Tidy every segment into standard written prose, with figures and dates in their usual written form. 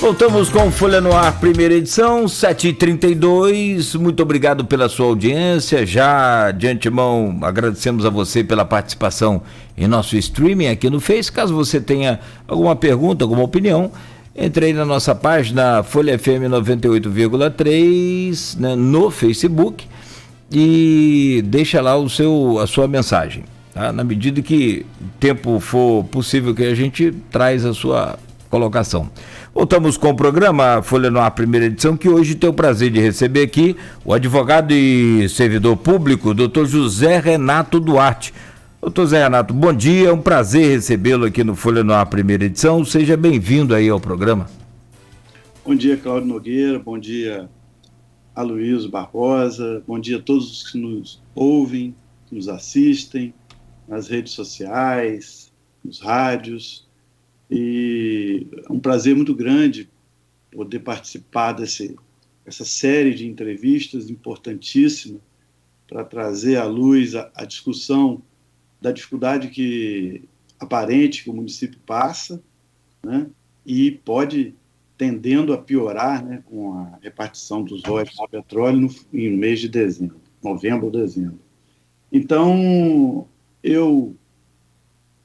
Voltamos com Folha no Ar, primeira edição, 7h32. Muito obrigado pela sua audiência. Já de antemão agradecemos a você pela participação em nosso streaming aqui no Face. Caso você tenha alguma pergunta, alguma opinião, entre aí na nossa página Folha FM 98,3, né, no Facebook, e deixa lá a sua mensagem. Tá? Na medida que o tempo for possível, que a gente traz a sua colocação. Voltamos com o programa Folha no Ar, primeira edição, que hoje tem o prazer de receber aqui o advogado e servidor público, Dr. José Renato Duarte. Dr. Zé Renato, bom dia, é um prazer recebê-lo aqui no Folha no Ar, primeira edição. Seja bem-vindo aí ao programa. Bom dia, Cláudio Nogueira, bom dia, Aloysio Barbosa, bom dia a todos os que nos ouvem, que nos assistem nas redes sociais, nos rádios. E é um prazer muito grande poder participar dessa série de entrevistas importantíssima para trazer à luz a discussão da dificuldade aparente que o município passa, né, e pode tendendo a piorar, né, com a repartição dos royalties do petróleo no mês de dezembro, novembro ou dezembro. Então, eu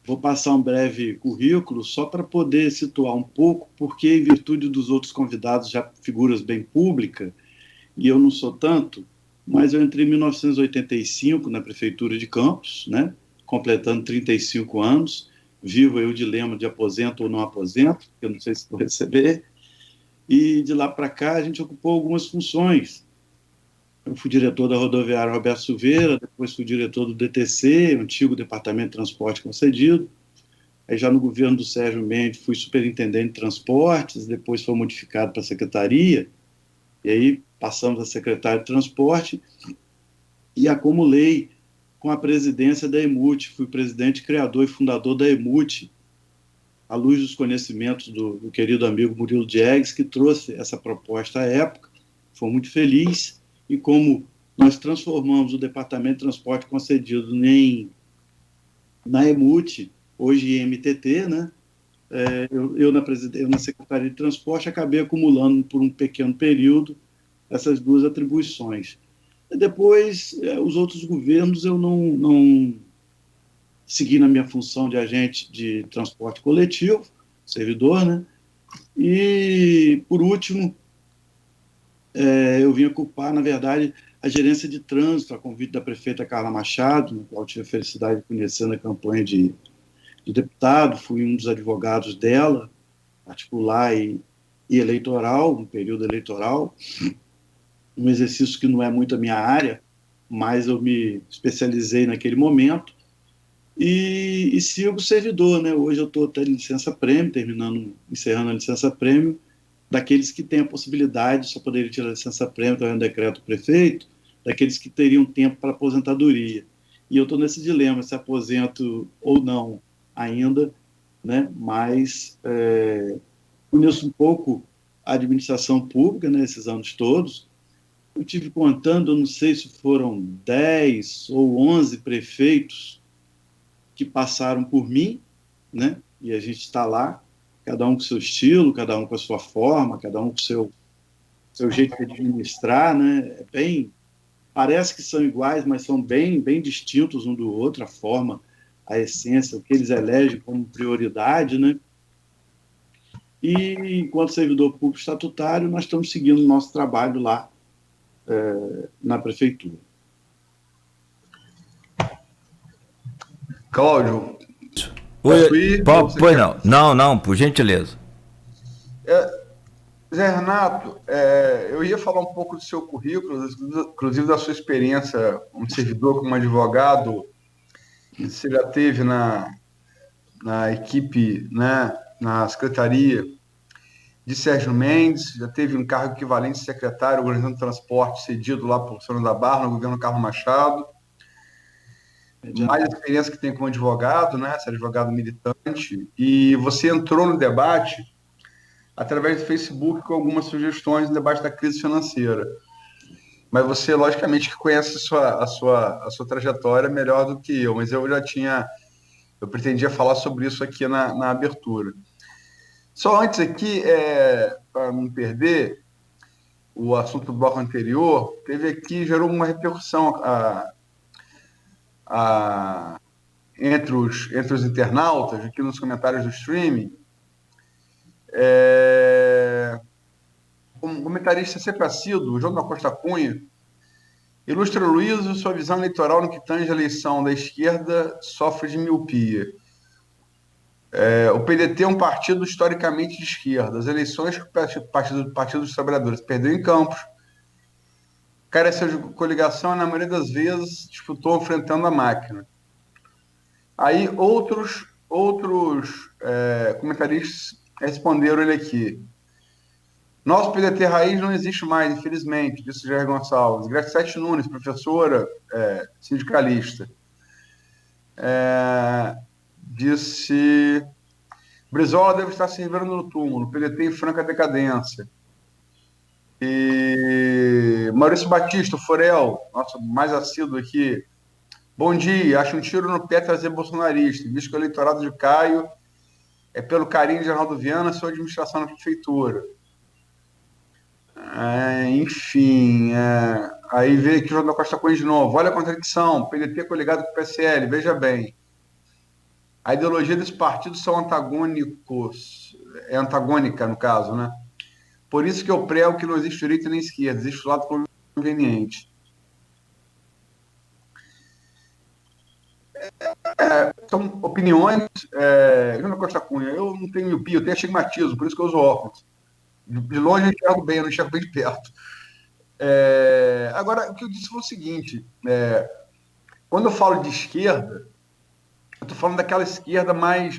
vou passar um breve currículo só para poder situar um pouco, porque em virtude dos outros convidados já figuras bem públicas, e eu não sou tanto, mas eu entrei em 1985 na Prefeitura de Campos, né, completando 35 anos, vivo aí o dilema de aposento ou não aposento, que eu não sei se vou receber, e de lá para cá a gente ocupou algumas funções. Eu fui diretor da rodoviária Roberto Silveira, depois fui diretor do DTC, antigo Departamento de Transporte Concedido. Aí já no governo do Sérgio Mendes fui superintendente de transportes, depois foi modificado para a secretaria, e aí passamos a secretário de transporte e acumulei com a presidência da EMUT, fui presidente, criador e fundador da EMUT, à luz dos conhecimentos do querido amigo Murilo Diegues, que trouxe essa proposta à época. Foi muito feliz. E como nós transformamos o Departamento de Transporte Concedido na EMUT, hoje em MTT, né? Eu na Secretaria de Transporte acabei acumulando por um pequeno período essas duas atribuições. E depois, os outros governos eu não segui na minha função de agente de transporte coletivo, servidor, né? E, por último, eu vim ocupar, na verdade, a gerência de trânsito, a convite da prefeita Carla Machado, na qual eu tive a felicidade de conhecer na campanha de deputado, fui um dos advogados dela, particular e eleitoral, no período eleitoral, um exercício que não é muito a minha área, mas eu me especializei naquele momento, e sigo servidor, né? Hoje eu estou até em licença-prêmio, encerrando a licença-prêmio, daqueles que têm a possibilidade, só poderiam tirar a licença-prêmio, através do decreto do prefeito, daqueles que teriam tempo para aposentadoria. E eu estou nesse dilema, se aposento ou não ainda, né? Mas conheço um pouco a administração pública, né, esses anos todos. Eu tive contando, eu não sei se foram 10 ou 11 prefeitos que passaram por mim, né? E a gente está lá, cada um com seu estilo, cada um com a sua forma, cada um com o seu jeito de administrar, né? Parece que são iguais, mas são bem distintos um do outro, a forma, a essência, o que eles elegem como prioridade, né? E, enquanto servidor público estatutário, nós estamos seguindo o nosso trabalho lá na prefeitura. Cláudio, posso ir? Pois não, por gentileza. Zé Renato, eu ia falar um pouco do seu currículo, inclusive da sua experiência como servidor, como advogado, que você já teve na equipe, né, na Secretaria de Sérgio Mendes, já teve um cargo equivalente de secretário organizando transporte cedido lá por Sônia da Barra, no governo Carlos Machado. Mais experiência que tem como advogado, né? Você é advogado militante, e você entrou no debate através do Facebook com algumas sugestões no debate da crise financeira. Mas você, logicamente, que conhece a sua trajetória melhor do que eu, mas eu pretendia falar sobre isso aqui na abertura. Só antes aqui, para não perder o assunto do bloco anterior, teve aqui, gerou uma repercussão entre os internautas, aqui nos comentários do streaming. O comentarista sempre assíduo, João da Costa Cunha, ilustra Luiz, sua visão eleitoral no que tange a eleição da esquerda sofre de miopia. O PDT é um partido historicamente de esquerda. As eleições que o Partido dos Trabalhadores perdeu em Campos, careceu de coligação e, na maioria das vezes, disputou enfrentando a máquina. Aí outros comentaristas responderam ele aqui. Nosso PDT raiz não existe mais, infelizmente, disse Jair Gonçalves. Graciete Nunes, professora sindicalista, disse: Brizola deve estar se revelando no túmulo, PDT em franca decadência. E Maurício Batista, Forel, nosso mais assíduo aqui. Bom dia, acho um tiro no pé trazer bolsonarista, visto que o eleitorado de Caio é pelo carinho de Arnaldo Viana, sua administração na prefeitura. Enfim, aí veio aqui o João da Costa Cunha de novo. Olha a contradição, PDT coligado com o PSL, veja bem. A ideologia desses partidos são antagônicos, é antagônica no caso, né? Por isso que eu prego que não existe direita nem esquerda, existe o lado conveniente. São opiniões. João da Costa Cunha, eu não tenho miopia, eu tenho astigmatismo, por isso que eu uso óculos. De longe eu enxergo bem, eu não enxergo bem de perto. Agora, o que eu disse foi o seguinte: quando eu falo de esquerda, eu estou falando daquela esquerda mais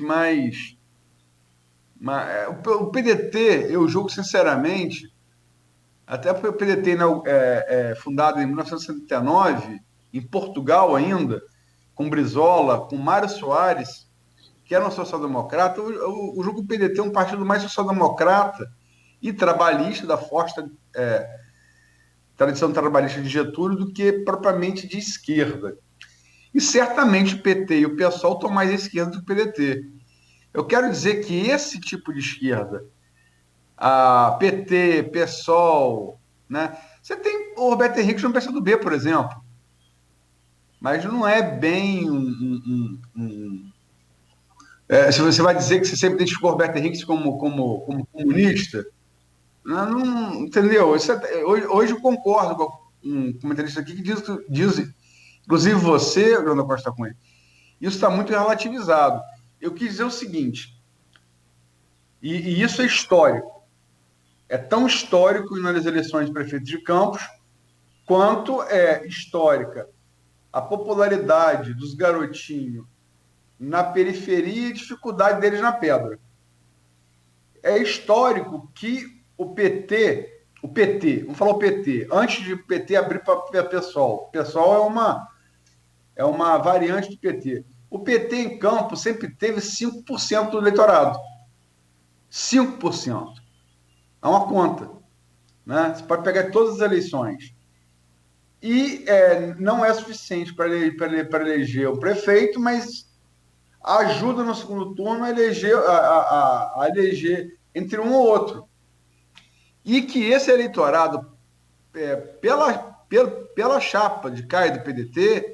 o PDT, eu julgo sinceramente, até porque o PDT fundado em 1979, em Portugal ainda, com Brizola, com Mário Soares, que era um social-democrata, eu julgo o PDT um partido mais social-democrata e trabalhista, da forte tradição trabalhista de Getúlio, do que propriamente de esquerda. E certamente o PT e o PSOL estão mais à esquerda do que o PDT. Eu quero dizer que esse tipo de esquerda, a PT, PSOL, né? Você tem o Roberto Henrique no PCdoB, por exemplo, mas não é bem se você vai dizer que você sempre identificou o Roberto Henrique como comunista, não entendeu? Hoje eu concordo com um comentarista aqui que diz inclusive você, João da Costa Cunha, isso está muito relativizado. Eu quis dizer o seguinte, e isso é histórico, é tão histórico nas eleições de prefeito de Campos, quanto é histórica a popularidade dos garotinhos na periferia e a dificuldade deles na pedra. É histórico que o PT, vamos falar o PT, antes de o PT abrir para o PSOL. O PSOL é uma variante do PT. O PT em Campos sempre teve 5% do eleitorado. 5%. É uma conta. Né? Você pode pegar todas as eleições. E não é suficiente para eleger o prefeito, mas ajuda no segundo turno a eleger entre um ou outro. E que esse eleitorado, pela chapa de Caio do PDT,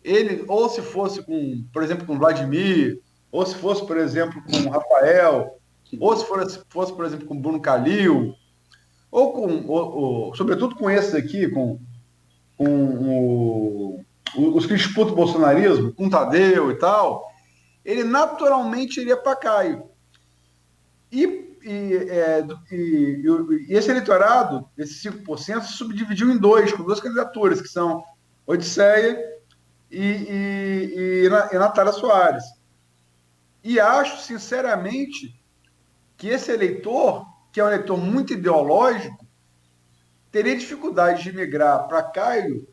ele, ou se fosse por exemplo, com Vladimir, ou se fosse, por exemplo, com Rafael, ou se fosse, por exemplo, com Bruno Calil, ou sobretudo com esses aqui, com os que disputam o bolsonarismo, com Tadeu e tal, ele naturalmente iria para Caio. E esse eleitorado, esses 5%, se subdividiu em com duas candidaturas, que são Odisseia e Natália Soares. E acho, sinceramente, que esse eleitor, que é um eleitor muito ideológico, teria dificuldade de migrar para Caio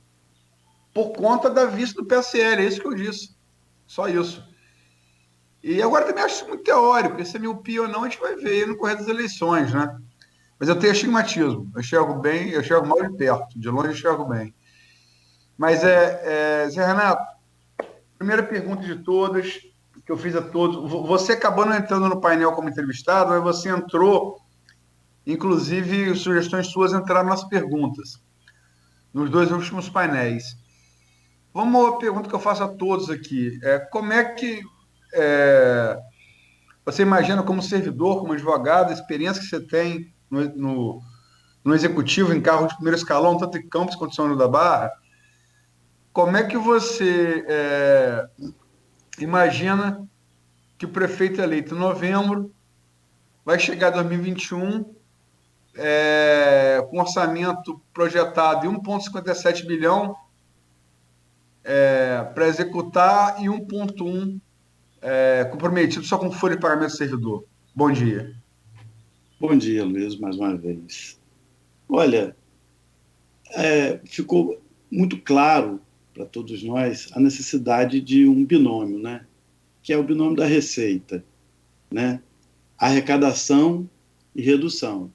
por conta da vista do PSL. É isso que eu disse. Só isso. E agora também acho isso muito teórico. Se é miopia ou não, a gente vai ver no correr das eleições, né? Mas eu tenho astigmatismo. Eu enxergo bem, eu enxergo mal de perto. De longe eu enxergo bem. Mas, Zé Renato, primeira pergunta de todas, que eu fiz a todos. Você acabou não entrando no painel como entrevistado, mas você entrou Inclusive, sugestões suas entraram nas perguntas, nos 2 últimos painéis. Uma pergunta que eu faço a todos aqui. Como é que você imagina como servidor, como advogado, a experiência que você tem no executivo, em cargo de primeiro escalão, tanto em Campos quanto em São João da Barra, como é que você imagina que o prefeito eleito em novembro vai chegar em 2021 com orçamento projetado em 1,57 bilhão para executar e 1,1 comprometido só com folha de pagamento do servidor? Bom dia. Bom dia, Luiz, mais uma vez. Olha, ficou muito claro para todos nós a necessidade de um binômio, né? Que é o binômio da receita, né? Arrecadação e redução.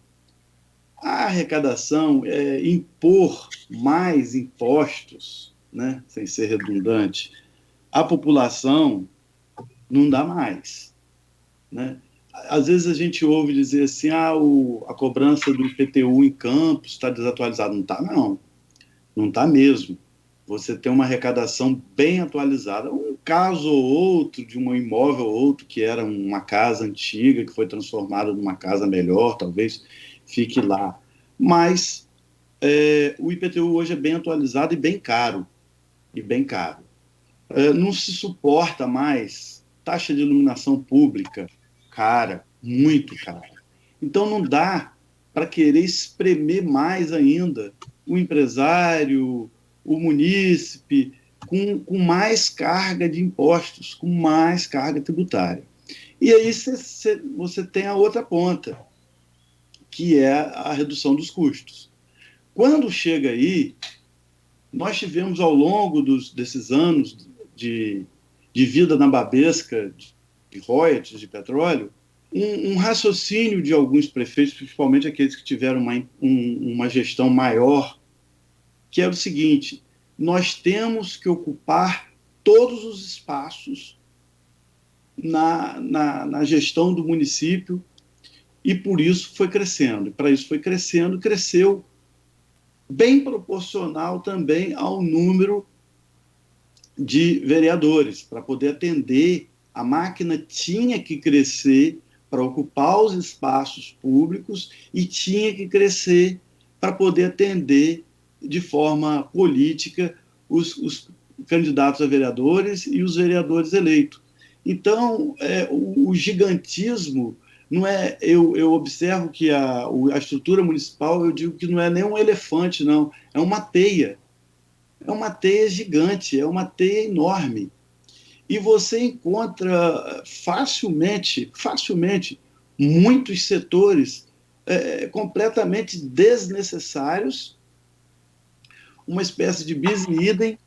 A arrecadação é impor mais impostos, né? Sem ser redundante, à população não dá mais, né? Às vezes a gente ouve dizer assim, a cobrança do IPTU em Campos está desatualizada. Não está, não. Não está mesmo. Você tem uma arrecadação bem atualizada. Um caso ou outro de um imóvel ou outro que era uma casa antiga, que foi transformada numa casa melhor, talvez fique lá. Mas o IPTU hoje é bem atualizado e bem caro. Não se suporta mais taxa de iluminação pública cara, muito cara. Então não dá para querer espremer mais ainda o empresário, o munícipe, com mais carga de impostos, com mais carga tributária. E aí você tem a outra ponta, que é a redução dos custos. Quando chega aí, nós tivemos ao longo desses anos de vida na babesca de royalties de petróleo, um raciocínio de alguns prefeitos, principalmente aqueles que tiveram uma gestão maior, que é o seguinte: nós temos que ocupar todos os espaços na gestão do município, e por isso foi crescendo. E para isso foi crescendo, cresceu bem proporcional também ao número de vereadores, para poder atender. A máquina tinha que crescer para ocupar os espaços públicos e tinha que crescer para poder atender de forma política os candidatos a vereadores e os vereadores eleitos. Então, o gigantismo não é... Eu observo que a estrutura municipal, eu digo que não é nem um elefante, não. É uma teia. É uma teia gigante, é uma teia enorme. E você encontra facilmente muitos setores completamente desnecessários, uma espécie de bis in idem,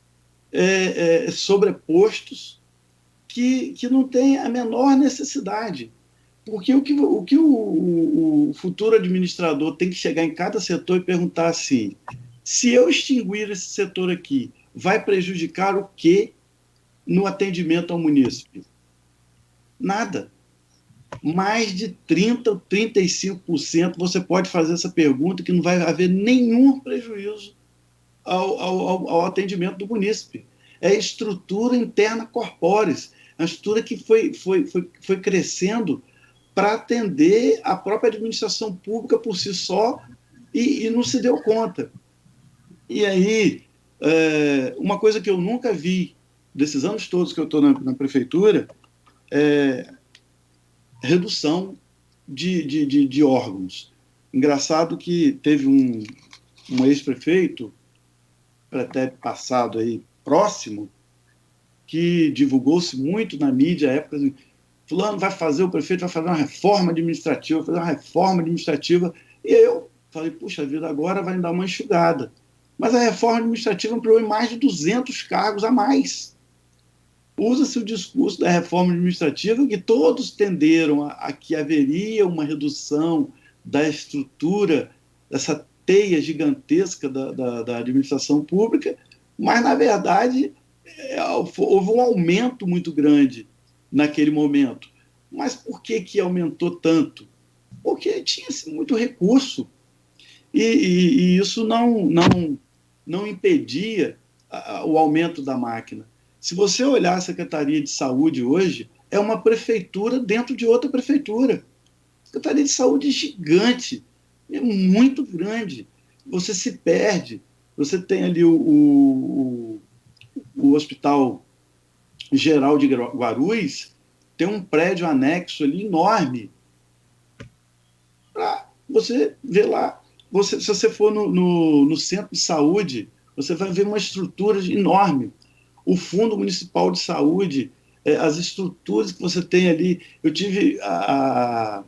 sobrepostos, que não tem a menor necessidade. Porque o que o futuro administrador tem que chegar em cada setor e perguntar assim: se eu extinguir esse setor aqui, vai prejudicar o quê no atendimento ao munícipe? Nada. Mais de 30% ou 35% você pode fazer essa pergunta que não vai haver nenhum prejuízo ao atendimento do munícipe. É a estrutura interna corporis, a estrutura que foi crescendo para atender a própria administração pública por si só e não se deu conta. E aí, uma coisa que eu nunca vi desses anos todos que eu estou na prefeitura, redução de órgãos. Engraçado que teve um ex-prefeito, até passado aí, próximo, que divulgou-se muito na mídia, à época, assim, fulano o prefeito vai fazer uma reforma administrativa, e eu falei, puxa vida, agora vai dar uma enxugada. Mas a reforma administrativa ampliou em mais de 200 cargos a mais. Usa-se o discurso da reforma administrativa que todos tenderam a que haveria uma redução da estrutura, dessa teia gigantesca da administração pública, mas, na verdade, houve um aumento muito grande naquele momento. Mas por que aumentou tanto? porque tinha-se muito recurso e isso não impedia o aumento da máquina. Se você olhar a Secretaria de Saúde hoje, é uma prefeitura dentro de outra prefeitura. A Secretaria de Saúde é gigante, é muito grande. Você se perde. Você tem ali o Hospital Geral de Guarulhos, tem um prédio anexo ali enorme. Para você ver lá. Se você for no centro de saúde, você vai ver uma estrutura enorme. O Fundo Municipal de Saúde, as estruturas que você tem ali. Eu tive a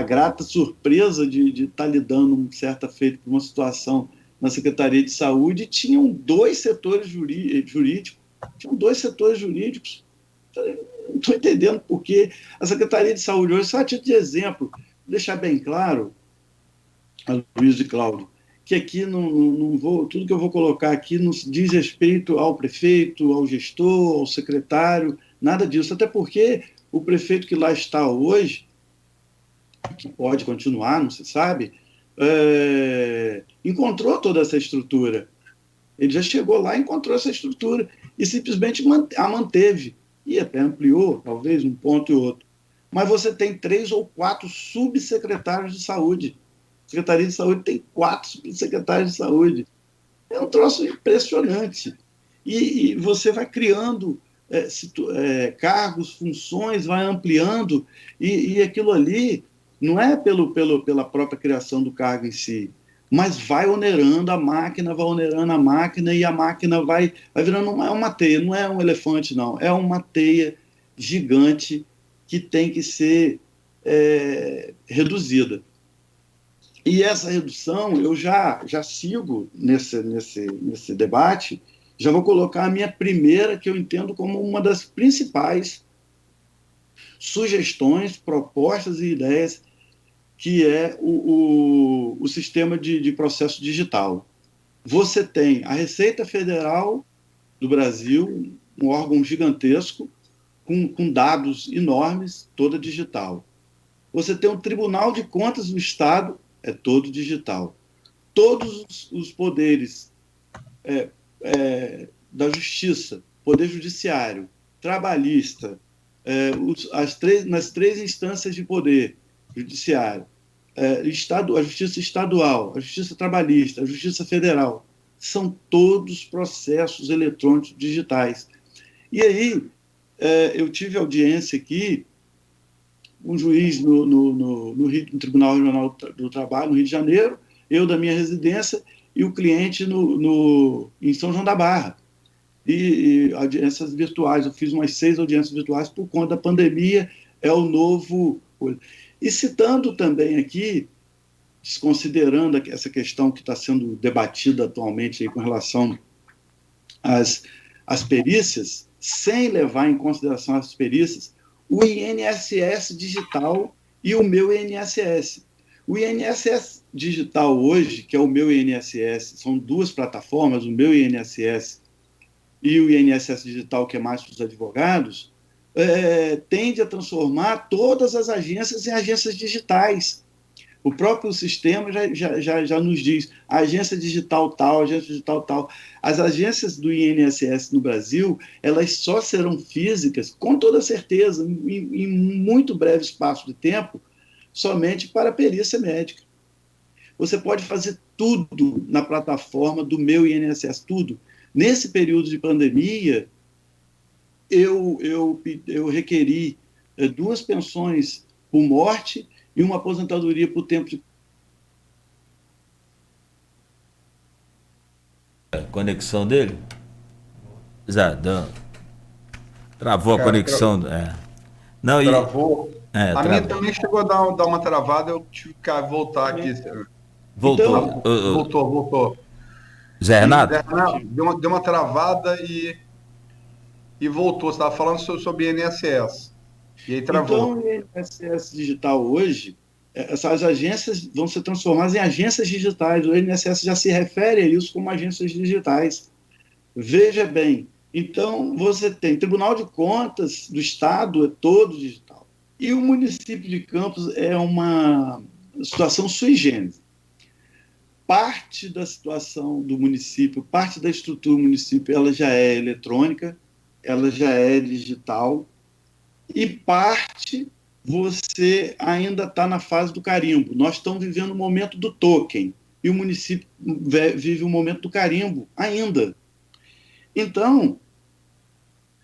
grata surpresa de estar lidando, certa feita, com uma situação na Secretaria de Saúde, tinham dois setores jurídicos. Tinham dois setores jurídicos. Não estou entendendo por que a Secretaria de Saúde hoje, só a título de exemplo, deixar bem claro, Luiz e Cláudio, que aqui não vou, tudo que eu vou colocar aqui não diz respeito ao prefeito, ao gestor, ao secretário, nada disso, até porque o prefeito que lá está hoje, que pode continuar, não se sabe, encontrou toda essa estrutura. Ele já chegou lá e encontrou essa estrutura e simplesmente a manteve. E até ampliou, talvez, um ponto e outro. Mas você tem 3 ou 4 subsecretários de saúde. A Secretaria de Saúde tem 4 subsecretários de saúde. É um troço impressionante. E você vai criando cargos, funções, vai ampliando, e aquilo ali não é pela própria criação do cargo em si, mas vai onerando a máquina, e a máquina vai virando uma teia, não é um elefante, não, é uma teia gigante que tem que ser reduzida. E essa redução, eu já sigo nesse debate, já vou colocar a minha primeira, que eu entendo como uma das principais sugestões, propostas e ideias, que é o sistema de processo digital. Você tem a Receita Federal do Brasil, um órgão gigantesco, com dados enormes, toda digital. Você tem o Tribunal de Contas do Estado, é todo digital. Todos os poderes da Justiça, Poder Judiciário, Trabalhista, nas 3 instâncias de poder judiciário, a Justiça Estadual, a Justiça Trabalhista, a Justiça Federal, são todos processos eletrônicos digitais. E aí, eu tive audiência aqui, um juiz no Tribunal Regional do Trabalho, no Rio de Janeiro, eu da minha residência, e o cliente em São João da Barra. E audiências virtuais, eu fiz umas 6 audiências virtuais por conta da pandemia, é o novo... E citando também aqui, desconsiderando essa questão que está sendo debatida atualmente aí com relação às perícias, sem levar em consideração as perícias, o INSS digital e o meu INSS. O INSS digital hoje, que é o meu INSS, são 2 plataformas, o meu INSS e o INSS digital, que é mais para os advogados, tende a transformar todas as agências em agências digitais. O próprio sistema já nos diz, agência digital tal, agência digital tal. As agências do INSS no Brasil, elas só serão físicas, com toda certeza, em muito breve espaço de tempo, somente para perícia médica. Você pode fazer tudo na plataforma do meu INSS, tudo. Nesse período de pandemia, eu requeri 2 pensões por morte e uma aposentadoria por tempo de... Conexão dele? Travou a conexão. Não, travou. A travou. minha também chegou a dar uma travada, eu tive que voltar aqui. Voltou. Então, voltou. Zé Renato? Deu uma travada e voltou. Você estava falando sobre INSS. E aí travou. Então, o INSS digital hoje, essas agências vão ser transformadas em agências digitais. O INSS já se refere a isso como agências digitais. Veja bem, então você tem Tribunal de Contas do Estado, é todo digital. E o município de Campos é uma situação sui generis. Parte da situação do município, parte da estrutura do município, ela já é eletrônica, ela já é digital, e parte você ainda está na fase do carimbo. Nós estamos vivendo o momento do token, e o município vive o momento do carimbo ainda. Então,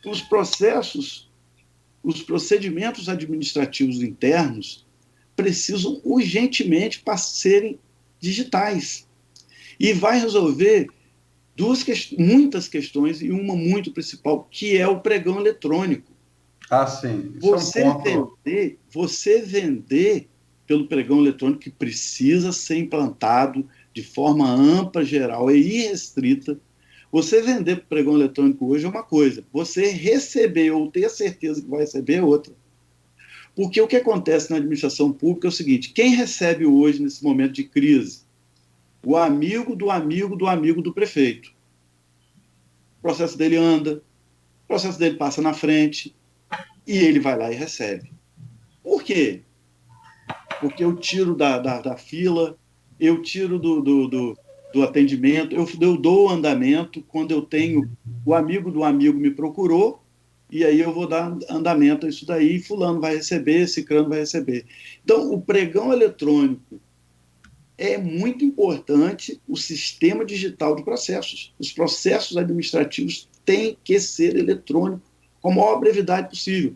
os procedimentos administrativos internos precisam urgentemente serem digitais. E vai resolver muitas questões, e uma muito principal, que é o pregão eletrônico. Ah, sim. Isso Você vender pelo pregão eletrônico, que precisa ser implantado de forma ampla, geral e irrestrita. Você vender por pregão eletrônico hoje é uma coisa, você receber ou ter a certeza que vai receber é outra. Porque o que acontece na administração pública é o seguinte: quem recebe hoje, nesse momento de crise? O amigo do amigo do amigo do prefeito. O processo dele anda, o processo dele passa na frente, e ele vai lá e recebe. Por quê? Porque eu tiro da fila, eu tiro do atendimento, eu dou o andamento quando eu tenho o amigo do amigo me procurou, e aí eu vou dar andamento a isso daí, e fulano vai receber, ciclano vai receber. Então, o pregão eletrônico é muito importante, o sistema digital de processos. Os processos administrativos têm que ser eletrônicos com a maior brevidade possível.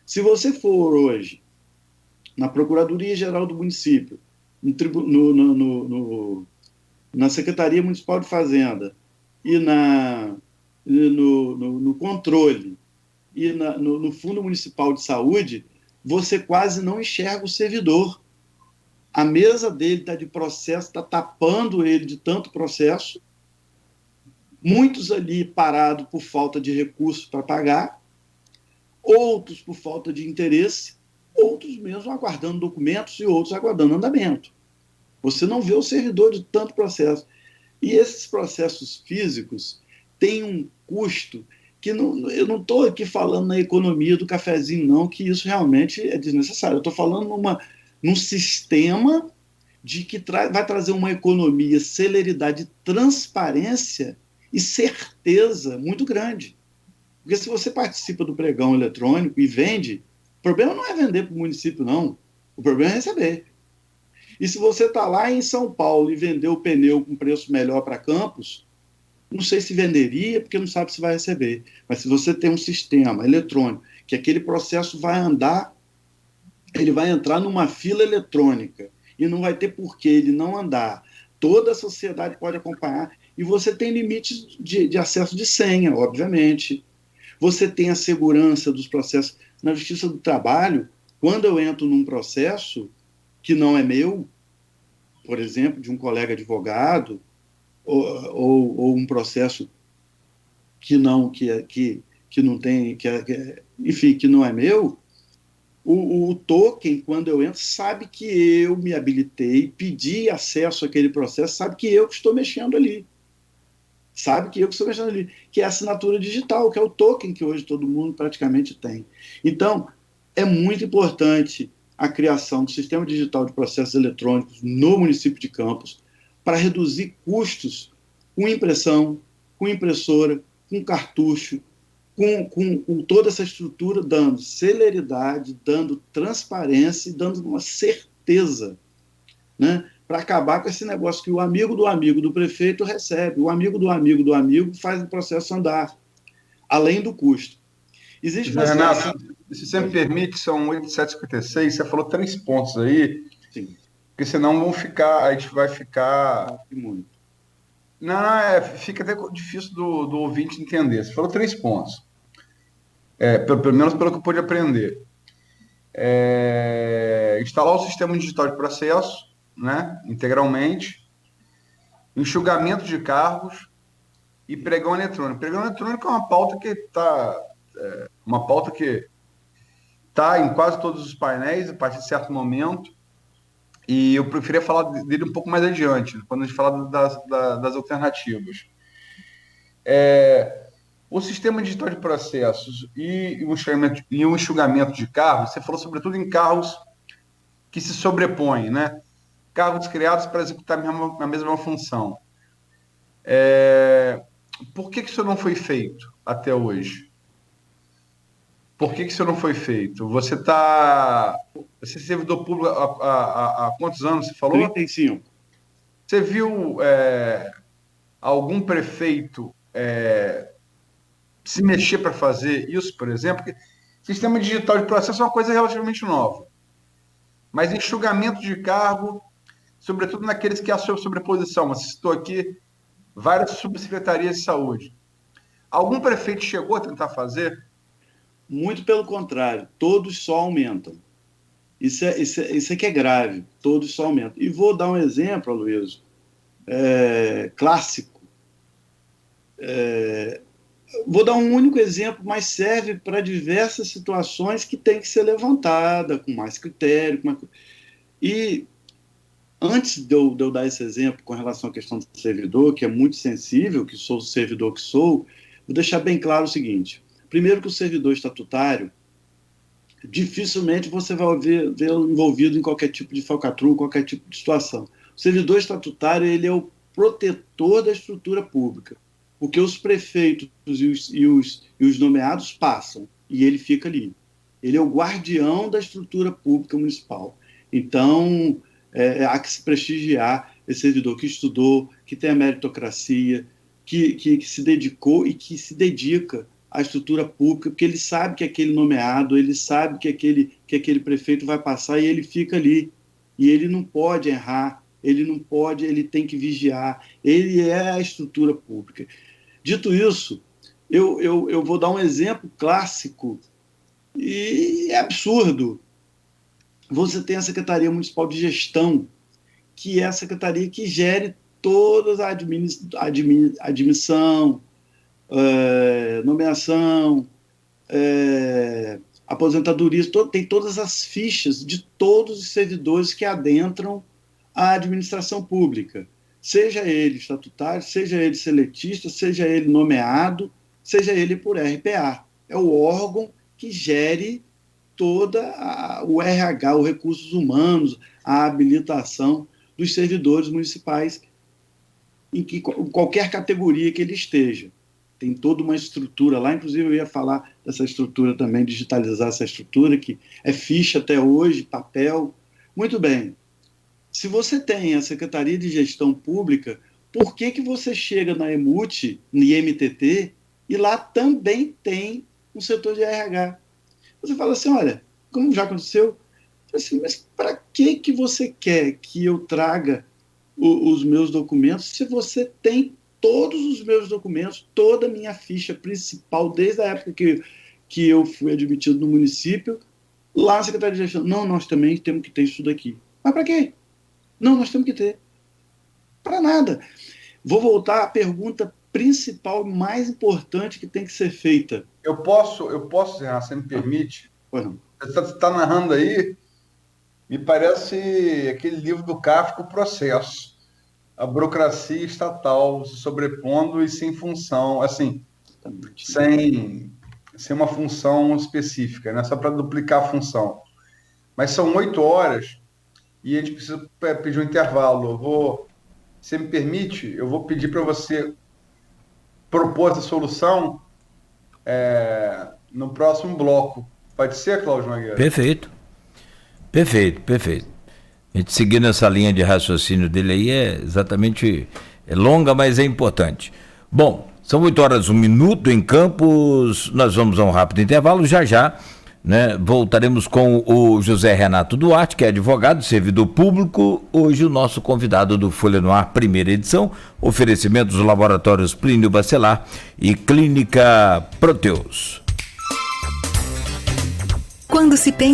Se você for hoje na Procuradoria-Geral do município, na Secretaria Municipal de Fazenda e no controle e no Fundo Municipal de Saúde, você quase não enxerga o servidor. A mesa dele está de processo, está tapando ele de tanto processo, muitos ali parados por falta de recursos para pagar, outros por falta de interesse, outros mesmo aguardando documentos e outros aguardando andamento. Você não vê o servidor de tanto processo. E esses processos físicos têm um custo que não, eu não estou aqui falando na economia do cafezinho, não, que isso realmente é desnecessário. Eu estou falando num sistema que vai trazer uma economia, celeridade, transparência e certeza muito grande. Porque se você participa do pregão eletrônico e vende, o problema não é vender para o município, não. O problema é receber. E se você está lá em São Paulo e vendeu o pneu com preço melhor para Campos, não sei se venderia, porque não sabe se vai receber. Mas se você tem um sistema eletrônico, que aquele processo vai andar, ele vai entrar numa fila eletrônica e não vai ter por que ele não andar. Toda a sociedade pode acompanhar e você tem limites de acesso de senha, obviamente. Você tem a segurança dos processos. Na Justiça do Trabalho, quando eu entro num processo que não é meu, por exemplo, de um colega advogado, ou um processo que não tem, enfim, que não é meu, o token, quando eu entro, sabe que eu me habilitei, pedi acesso àquele processo, sabe que eu que estou mexendo ali. Sabe que eu que estou mexendo ali, que é a assinatura digital, que é o token que hoje todo mundo praticamente tem. Então, é muito importante a criação do sistema digital de processos eletrônicos no município de Campos para reduzir custos com impressão, com impressora, com cartucho, com toda essa estrutura, dando celeridade, dando transparência e dando uma certeza, né? Para acabar com esse negócio que o amigo do prefeito recebe, o amigo do amigo faz o processo andar, além do custo. Existe uma Renato, se você me permite, são 8:56, você falou 3 pontos aí, Sim. porque senão a gente vai ficar... Muito. Não, fica até difícil do ouvinte entender. Você falou 3 pontos. Pelo menos pelo que eu pude aprender. Instalar o sistema digital de processo, né, integralmente, enxugamento de cargos e pregão eletrônico. Pregão eletrônico é uma pauta que está em quase todos os painéis a partir de certo momento, e eu preferia falar dele um pouco mais adiante, quando a gente falar das alternativas. O sistema digital de processos e o enxugamento de cargos, você falou sobretudo em cargos que se sobrepõem, né? Cargos criados para executar a mesma função. Por que isso não foi feito até hoje? Por que isso não foi feito? Você é servidor público há quantos anos você falou? 35. Você viu algum prefeito se mexer para fazer isso, por exemplo? Porque sistema digital de processo é uma coisa relativamente nova. Mas enxugamento de cargo, sobretudo naqueles que há sobreposição. Você citou aqui várias subsecretarias de saúde. Algum prefeito chegou a tentar fazer? Muito pelo contrário, todos só aumentam. Isso é que é grave, todos só aumentam. E vou dar um exemplo, Aloysio, clássico. Vou dar um único exemplo, mas serve para diversas situações que tem que ser levantada com mais critério. E antes de eu dar esse exemplo com relação à questão do servidor, que é muito sensível, que sou o servidor que sou, vou deixar bem claro o seguinte. Primeiro que o servidor estatutário, dificilmente você vai vê-lo envolvido em qualquer tipo de falcatrua, qualquer tipo de situação. O servidor estatutário, ele é o protetor da estrutura pública, porque os prefeitos e os nomeados passam, e ele fica ali. Ele é o guardião da estrutura pública municipal. Então, há que se prestigiar esse servidor que estudou, que tem a meritocracia, que se dedicou e que se dedica à estrutura pública, porque ele sabe que aquele nomeado, ele sabe que aquele prefeito vai passar e ele fica ali. E ele não pode errar, ele tem que vigiar, ele é a estrutura pública. Dito isso, eu vou dar um exemplo clássico e é absurdo. Você tem a Secretaria Municipal de Gestão, que é a secretaria que gere toda a admissão, nomeação, aposentadoria, tem todas as fichas de todos os servidores que adentram a administração pública, seja ele estatutário, seja ele seletista, seja ele nomeado, seja ele por RPA. É o órgão que gere toda o RH, os recursos humanos, a habilitação dos servidores municipais em qualquer categoria que ele esteja. Tem toda uma estrutura lá, inclusive eu ia falar dessa estrutura também, digitalizar essa estrutura, que é ficha até hoje, papel. Muito bem. Se você tem a Secretaria de Gestão Pública, por que você chega na EMUT, no IMTT, e lá também tem um setor de RH? Você fala assim, olha, como já aconteceu, assim, mas para que você quer que eu traga os meus documentos se você tem todos os meus documentos, toda a minha ficha principal, desde a época que eu fui admitido no município, lá na Secretaria de Gestão? Não, nós também temos que ter isso daqui. Mas para quê? Não, nós temos que ter. Para nada. Vou voltar à pergunta principal, mais importante que tem que ser feita. Eu posso, Zé, você me permite? Você está narrando aí, me parece aquele livro do Kafka, O Processo. A burocracia estatal se sobrepondo e sem função, assim, sem uma função específica, né? Só para duplicar a função. Mas são 8 horas e a gente precisa pedir um intervalo. Se me permite, eu vou pedir para você propor essa solução no próximo bloco. Pode ser, Cláudio Nogueira? Perfeito. A gente seguindo essa linha de raciocínio dele aí é exatamente longa, mas é importante. Bom, são 8 horas, 1 minuto em Campos, nós vamos a um rápido intervalo, já, né? Voltaremos com o José Renato Duarte, que é advogado, servidor público, hoje o nosso convidado do Folha no Ar, primeira edição, oferecimento dos laboratórios Plínio Bacelar e Clínica Proteus. Quando se pensa